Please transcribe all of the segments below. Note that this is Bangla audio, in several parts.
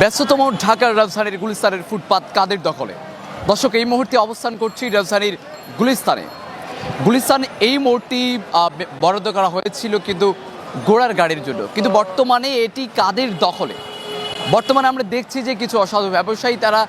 ব্যস্ততম ঢাকার রাজধানীর গুলিস্তানের ফুটপাত কাদের দখলে? দর্শক, এই মুহূর্তে অবস্থান করছি রাজধানীর গুলিস্তানে। গুলিস্তান এই মোড়টি বরাদ্দ করা হয়েছিল কিন্তু ঘোড়ার গাড়ির জন্য, কিন্তু বর্তমানে এটি কাদের দখলে? বর্তমানে আমরা দেখছি যে কিছু অসাধু ব্যবসায়ী তারা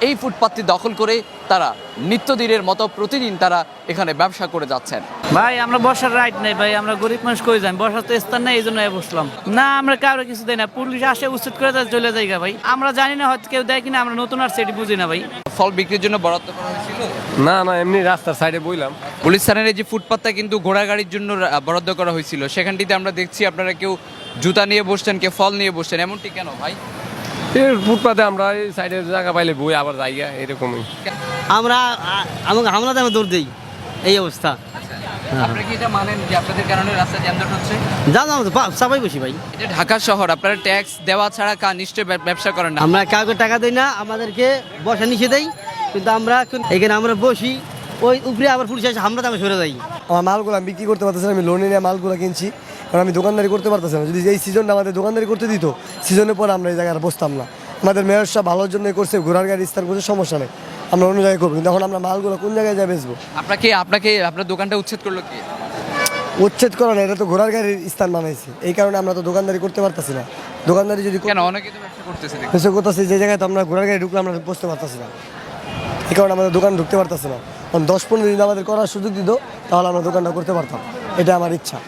এই ফুটপাতটি দখল করে তারা নিত্যদিনের মতো প্রতিদিন তারা এখানে ব্যবসা করে যাচ্ছেন। ভাই আমরা বসার রাইট নেই ভাই, আমরা গরিব মানুষ কই যাই, বসার তো স্থান নেই, এই জন্য বসলাম না। আমরা কারো কিছু দেয় না, পুলিশ আসে উচিত করে চলে যায় ভাই। আমরা জানি না হয়তো কেউ দেয় কিনা, আমরা নতুন আর সেটি বুঝি না ভাই। ফল বিক্রির জন্য বরাদ্দ করা হয়েছিল? না না, এমনি রাস্তার সাইডে বইলাম। গুলিস্তানের এই যে ফুটপাতটা কিন্তু ঘোড়া গাড়ির জন্য বরাদ্দ করা হয়েছিল, সেখানটিতে আমরা দেখছি আপনারা কেউ জুতা নিয়ে বসছেন, কেউ ফল নিয়ে বসছেন, এমনটি কেন ভাই? এই ফুটপাতে আমরা এই সাইডে জায়গা পাইলে বই আবার জায়গা এরকমই। আমরা আমাকে হামলাতে আমরা দৌড় দিই, এই অবস্থা। আপনারা কি এটা মানেন যে আপনাদের কারণে রাস্তায় জ্যামজট হচ্ছে? যান আমরা তো সবাই বসি ভাই। এটা ঢাকা শহর, আপনারা ট্যাক্স দেওয়া ছাড়া নিশ্চয়ই ব্যবসা করেন না। আমরা কাউকে টাকা দেই না, আমাদেরকে বসা নিষে দেয়, কিন্তু আমরা এখানে আমরা বসি, ওই উপরে আবার পুলিশ এসে হামলাতে আমরা সরে যাই। আমার মালগুলো আমি বিক্রি করতে পারতেছি না, আমি লোনে নিয়ে মালগুলো কিনছি, কারণ আমি দোকানদারি করতে পারতেছি না। যদি এই সিজনটা আমাদের দোকানদারি করতে দিত, সিজনের পর আমরা এই জায়গায় বসতাম না। আমাদের মেয়র সাহেব ভালোর জন্যই করছে, ঘোড়ার গাড়ি স্থান করছে, সমস্যা নেই, আমরা অন্য জায়গায় করবো, কিন্তু এখন আমরা মালগুলো কোন জায়গায় যাই বেচবো? আপনার দোকানটা উচ্ছেদ করলো কি? উচ্ছেদ করা না, এটা তো ঘোড়ার গাড়ির স্থান বানাইছে, এই কারণে আমরা তো দোকানদারি করতে পারতেছি না। দোকানদারি যদি কেন অনেকে তো ব্যবসা করতেছে ব্যবসা করতেছি, যে জায়গায় তো আমরা ঘোড়ার গাড়ি ঢুকলে আমরা বসতে পারতেছি না, এই কারণে আমাদের দোকান ঢুকতে পারতেছি না। 10-15 দিন আমাদের করার সুযোগ দিত, তাহলে আমরা দোকানটা করতে পারতাম, এটা আমার ইচ্ছা।